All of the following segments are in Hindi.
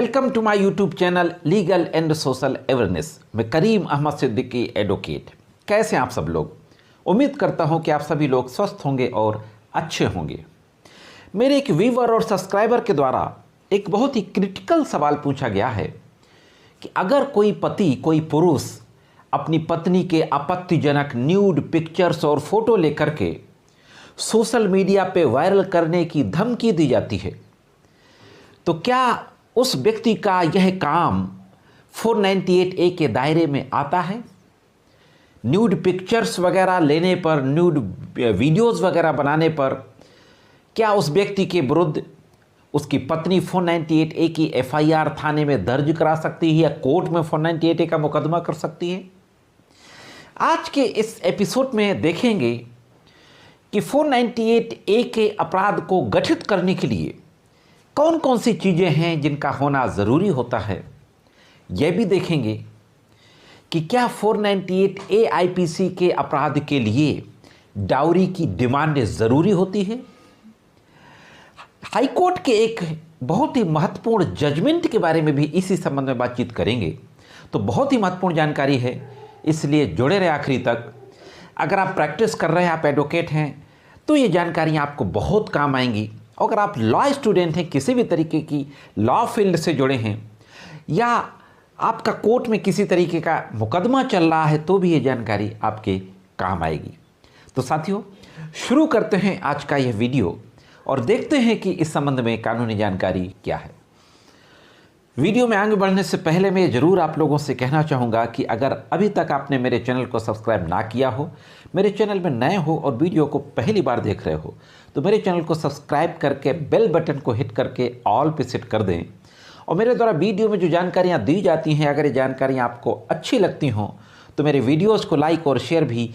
Welcome to my YouTube channel legal and social awareness. मैं करीम अहमद सिद्दीकी एडवोकेट। कैसे हैं आप सब लोग? उम्मीद करता हूं कि आप सभी लोग स्वस्थ होंगे और अच्छे होंगे। मेरे एक व्यूअर और सब्सक्राइबर के द्वारा एक बहुत ही क्रिटिकल सवाल पूछा गया है कि अगर कोई पति, कोई पुरुष अपनी पत्नी के आपत्तिजनक न्यूड पिक्चर्स और फोटो लेकर के सोशल मीडिया पे वायरल करने की धमकी दी जाती है, तो क्या उस व्यक्ति का यह काम 498A के दायरे में आता है? न्यूड पिक्चर्स वगैरह लेने पर, न्यूड वीडियोस वगैरह बनाने पर क्या उस व्यक्ति के विरुद्ध उसकी पत्नी 498A की FIR थाने में दर्ज करा सकती है या कोर्ट में 498A का मुकदमा कर सकती है? आज के इस एपिसोड में देखेंगे कि 498A के अपराध को गठित करने के लिए कौन कौन सी चीज़ें हैं जिनका होना ज़रूरी होता है। यह भी देखेंगे कि क्या 498A IPC के अपराध के लिए डाउरी की डिमांड ज़रूरी होती है। हाईकोर्ट के एक बहुत ही महत्वपूर्ण जजमेंट के बारे में भी इसी संबंध में बातचीत करेंगे। तो बहुत ही महत्वपूर्ण जानकारी है, इसलिए जुड़े रहे आखिरी तक। अगर आप प्रैक्टिस कर रहे हैं, आप एडवोकेट हैं, तो ये जानकारियाँ आपको बहुत काम आएंगी। अगर आप लॉ स्टूडेंट हैं, किसी भी तरीके की लॉ फील्ड से जुड़े हैं, या आपका कोर्ट में किसी तरीके का मुकदमा चल रहा है, तो भी ये जानकारी आपके काम आएगी। तो साथियों, शुरू करते हैं आज का यह वीडियो और देखते हैं कि इस संबंध में कानूनी जानकारी क्या है। वीडियो में आगे बढ़ने से पहले मैं ज़रूर आप लोगों से कहना चाहूँगा कि अगर अभी तक आपने मेरे चैनल को सब्सक्राइब ना किया हो, मेरे चैनल में नए हो और वीडियो को पहली बार देख रहे हो, तो मेरे चैनल को सब्सक्राइब करके बेल बटन को हिट करके ऑल पे सेट कर दें। और मेरे द्वारा वीडियो में जो जानकारियाँ दी जाती हैं, अगर ये जानकारियाँ आपको अच्छी लगती हों तो मेरे वीडियोज़ को लाइक और शेयर भी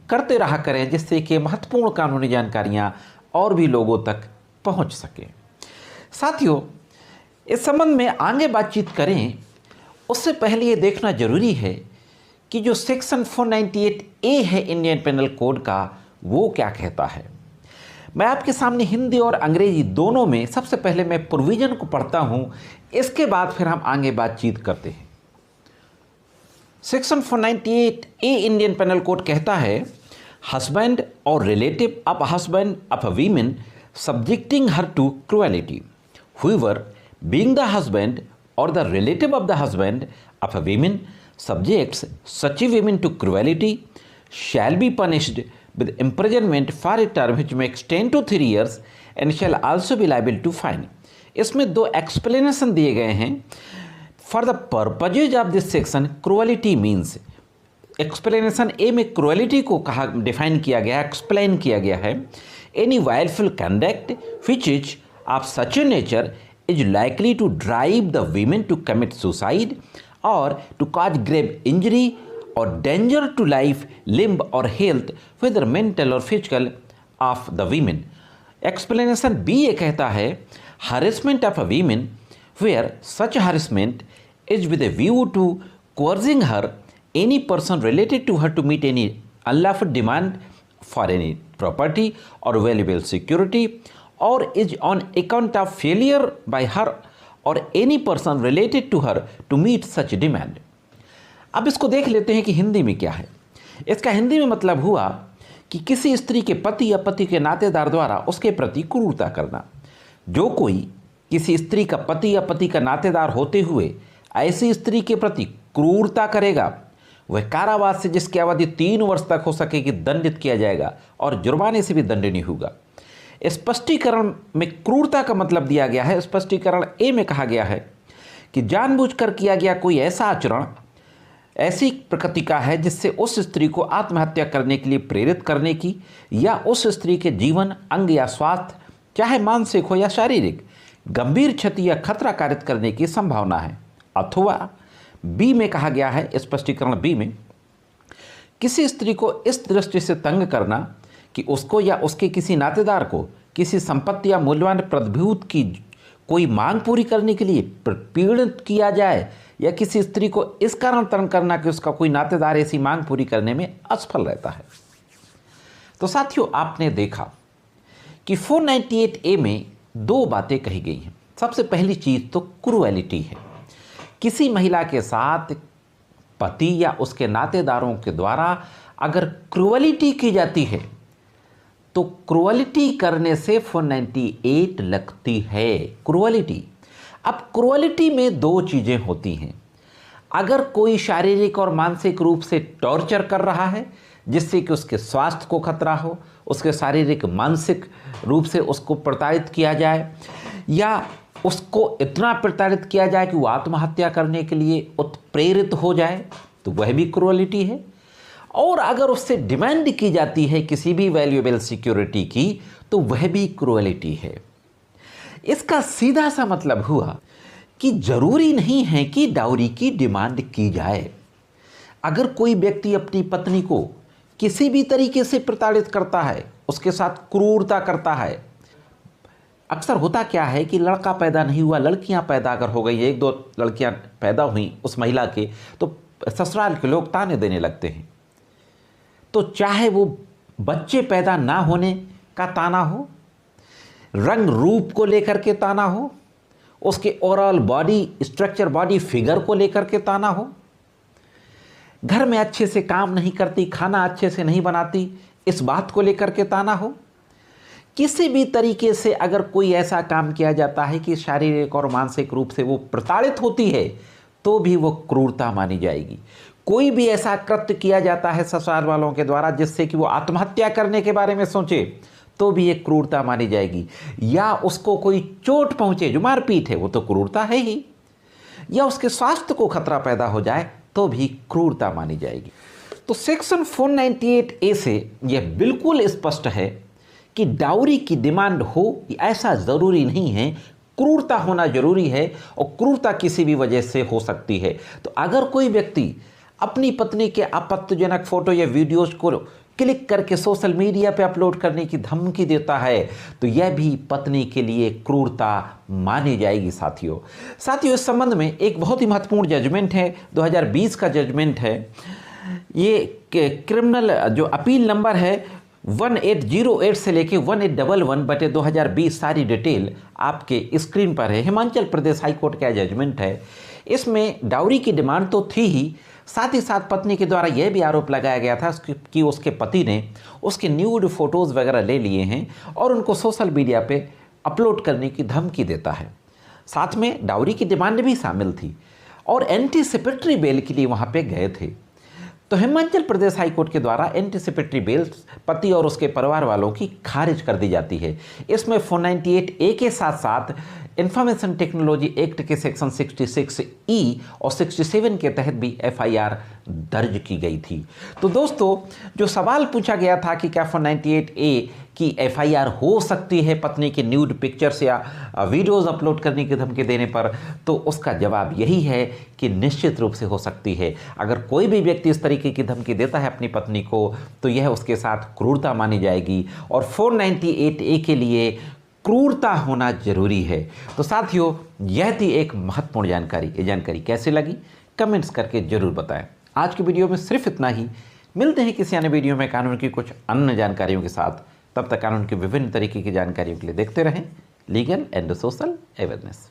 करते रहा करें, जिससे कि महत्वपूर्ण कानूनी जानकारियाँ और भी लोगों तक पहुँच सकें। साथियों, इस संबंध में आगे बातचीत करें उससे पहले ये देखना जरूरी है कि जो सेक्शन 498A है इंडियन पेनल कोड का, वो क्या कहता है। मैं आपके सामने हिंदी और अंग्रेजी दोनों में सबसे पहले मैं प्रोविजन को पढ़ता हूँ, इसके बाद फिर हम आगे बातचीत करते हैं। Section 498A Indian panel code कहता है, हस्बैंड और relative of husband of a women subjecting her to cruelty, whoever being the husband or the relative of the husband of a woman subjects such a woman to cruelty shall be punished with imprisonment for a term which may extend to 3 years and shall also be liable to fine। इसमें दो एक्सप्लेनेशन दिए गए हैं। For the purposes of this section cruelty means, explanation a में क्रुएलिटी को कहा, डिफाइन किया गया, एक्सप्लेन किया गया है, any wilful conduct which is of such a nature is likely to drive the women to commit suicide or to cause grave injury or danger to life, limb or health, whether mental or physical, of the women। Explanation B ये कहता है, harassment of a woman where such harassment is with a view to coercing her, any person related to her to meet any unlawful demand for any property or valuable security, or is on account of failure by her or any person related to her to meet such demand। अब इसको देख लेते हैं कि हिंदी में क्या है। इसका हिंदी में मतलब हुआ कि किसी स्त्री के पति या पति के नातेदार द्वारा उसके प्रति क्रूरता करना। जो कोई किसी स्त्री का पति या पति का नातेदार होते हुए ऐसी स्त्री के प्रति क्रूरता करेगा, वह कारावास से, जिसकी अवधि 3 वर्ष तक हो सकेगी, दंडित किया जाएगा और जुर्माने से भी दंडनीय होगा। स्पष्टीकरण में क्रूरता का मतलब दिया गया है। स्पष्टीकरण ए में कहा गया है कि जानबूझकर किया गया कोई ऐसा आचरण, ऐसी प्रकृति का है जिससे उस स्त्री को आत्महत्या करने के लिए प्रेरित करने की या उस स्त्री के जीवन, अंग या स्वास्थ्य, चाहे मानसिक हो या शारीरिक, गंभीर क्षति या खतरा कारित करने की संभावना है। अथवा बी में कहा गया है, स्पष्टीकरण बी में, किसी स्त्री को इस दृष्टि से तंग करना कि उसको या उसके किसी नातेदार को किसी संपत्ति या मूल्यवान प्रतिभूत की कोई मांग पूरी करने के लिए पीड़ित किया जाए, या किसी स्त्री को इस कारण तंग करना कि उसका कोई नातेदार ऐसी मांग पूरी करने में असफल रहता है। तो साथियों, आपने देखा कि 498A में 2 बातें कही गई हैं। सबसे पहली चीज़ तो क्रूएलिटी है। किसी महिला के साथ पति या उसके नातेदारों के द्वारा अगर क्रूअलिटी की जाती है तो क्रूअलिटी करने से 498 लगती है। क्रूअलिटी, अब क्रूअलिटी में दो चीज़ें होती हैं। अगर कोई शारीरिक और मानसिक रूप से टॉर्चर कर रहा है जिससे कि उसके स्वास्थ्य को खतरा हो, उसके शारीरिक मानसिक रूप से उसको प्रताड़ित किया जाए या उसको इतना प्रताड़ित किया जाए कि वो आत्महत्या करने के लिए उत्प्रेरित हो जाए, तो वह भी क्रूअलिटी है। और अगर उससे डिमांड की जाती है किसी भी वैल्यूएबल सिक्योरिटी की, तो वह भी क्रूअलिटी है। इसका सीधा सा मतलब हुआ कि जरूरी नहीं है कि डाउरी की डिमांड की जाए। अगर कोई व्यक्ति अपनी पत्नी को किसी भी तरीके से प्रताड़ित करता है, उसके साथ क्रूरता करता है, अक्सर होता क्या है कि लड़का पैदा नहीं हुआ, लड़कियां पैदा अगर हो गई, एक दो लड़कियां पैदा हुई उस महिला के, तो ससुराल के लोग ताने देने लगते हैं। तो चाहे वो बच्चे पैदा ना होने का ताना हो, रंग रूप को लेकर के ताना हो, उसके overall body structure, body figure को लेकर के ताना हो, घर में अच्छे से काम नहीं करती, खाना अच्छे से नहीं बनाती, इस बात को लेकर के ताना हो, किसी भी तरीके से अगर कोई ऐसा काम किया जाता है कि शारीरिक और मानसिक रूप से वो प्रताड़ित होती है, तो भी वो क्रूरता मानी जाएगी। कोई भी ऐसा कृत्य किया जाता है ससुराल वालों के द्वारा जिससे कि वो आत्महत्या करने के बारे में सोचे, तो भी एक क्रूरता मानी जाएगी। या उसको कोई चोट पहुंचे, जो मारपीट है, वो तो क्रूरता है ही। या उसके स्वास्थ्य को खतरा पैदा हो जाए तो भी क्रूरता मानी जाएगी। तो सेक्शन 498A से यह बिल्कुल स्पष्ट है कि डाउरी की डिमांड हो ऐसा ज़रूरी नहीं है, क्रूरता होना जरूरी है, और क्रूरता किसी भी वजह से हो सकती है। तो अगर कोई व्यक्ति अपनी पत्नी के आपत्तिजनक फोटो या वीडियोज को क्लिक करके सोशल मीडिया पे अपलोड करने की धमकी देता है, तो यह भी पत्नी के लिए क्रूरता मानी जाएगी। साथियों, इस संबंध में एक बहुत ही महत्वपूर्ण जजमेंट है, 2020 का जजमेंट है। ये क्रिमिनल जो अपील नंबर है 1808 से लेके 1811/2020, सारी डिटेल आपके स्क्रीन पर है। हिमाचल प्रदेश हाई कोर्ट का जजमेंट है। इसमें डाउरी की डिमांड तो थी ही, साथ ही साथ पत्नी के द्वारा यह भी आरोप लगाया गया था कि उसके पति ने उसके न्यूड फोटोज़ वगैरह ले लिए हैं और उनको सोशल मीडिया पे अपलोड करने की धमकी देता है। साथ में डाउरी की डिमांड भी शामिल थी और एंटीसिपेटरी बेल के लिए वहाँ पे गए थे। तो हिमाचल प्रदेश हाई कोर्ट के द्वारा एंटीसिपेटरी बेल पति और उसके परिवार वालों की खारिज कर दी जाती है। इसमें 498A के साथ साथ इंफॉर्मेशन टेक्नोलॉजी एक्ट के सेक्शन 66E और 67 के तहत भी FIR दर्ज की गई थी। तो दोस्तों, जो सवाल पूछा गया था कि क्या 498A की FIR हो सकती है पत्नी के न्यूड पिक्चर्स या वीडियोस अपलोड करने की धमकी देने पर, तो उसका जवाब यही है कि निश्चित रूप से हो सकती है। अगर कोई भी व्यक्ति इस तरीके की धमकी देता है अपनी पत्नी को, तो यह उसके साथ क्रूरता मानी जाएगी और 498A के लिए क्रूरता होना जरूरी है। तो साथियों, यह थी एक महत्वपूर्ण जानकारी। ये जानकारी कैसे लगी कमेंट्स करके जरूर बताएं। आज की वीडियो में सिर्फ इतना ही। मिलते हैं किसी अन्य वीडियो में कानून की कुछ अन्य जानकारियों के साथ। तब तक कानून की विभिन्न तरीके की जानकारियों के लिए देखते रहें लीगल एंड सोशल अवेयरनेस।